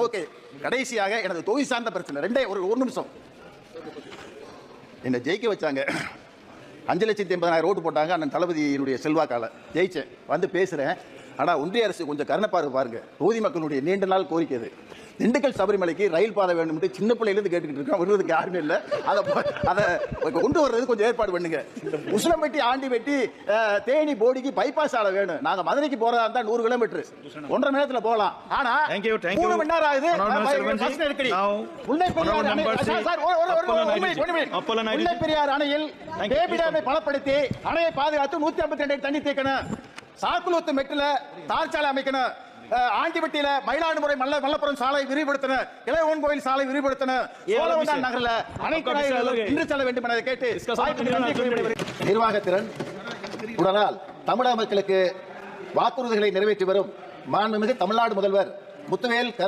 நோக்கி கடைசியாக எனது தொகுதி சார்ந்த பிரச்சனை ஒரு நிமிஷம். என்னை ஜெயிக்க வச்சாங்க, 5,80,000 ஓட்டு போட்டாங்க. அண்ணன் தளபதியினுடைய செல்வாக்கால ஜெயிச்சேன். வந்து பேசுறேன். ஆனா ஒன்றிய அரசு கொஞ்சம் கருணப்பார்வை பாருங்க. தொகுதி மக்களுடைய நீண்ட நாள் கோரிக்கை அது. திண்டுக்கல் சபரிமலைக்கு ரயில் பாதை வேண்டும் என்று சின்ன பிள்ளையிலிருந்து கேட்டுக்கிட்டு இருக்கோம். வருவதற்கு யாருமே இல்லை. அதை கொண்டு வர்றது கொஞ்சம் ஏற்பாடு பண்ணுங்க. உசிலம்பட்டி, ஆண்டிப்பட்டி, தேனி, போடிக்கு பைபாஸ் ஆலை வேணும். நாங்க மதுரைக்கு போறதா இருந்தா 100 கிலோமீட்டர் 1.5 மணி நேரத்துல போகலாம். ஆனா 3 மணி நேரம் ஆகுது. முல்லை பெரியாறு அணையில் பேபிடாமை பலப்படுத்தி அணையை பாதுகாத்து 152 அடி தண்ணி தேக்கணும். சாக்குலூத்து மெட்டில தார்ச்சாலை அமைக்கணும். ஆண்டிப்பட்டியில மயிலாடுதுறை மல்லபுரம் சாலை விரிவுபடுத்தணும். இளையவன் கோயில் சாலை விரிவுபடுத்தணும். சோழவந்தான் நகரில் அனைத்து இன்று செல்ல வேண்டும் என கேட்டு நிர்வாகத்திறன் உடனால் தமிழக மக்களுக்கு வாக்குறுதிகளை நிறைவேற்றி வரும் மாண்புமிகு தமிழ்நாடு முதல்வர் முத்துவேல்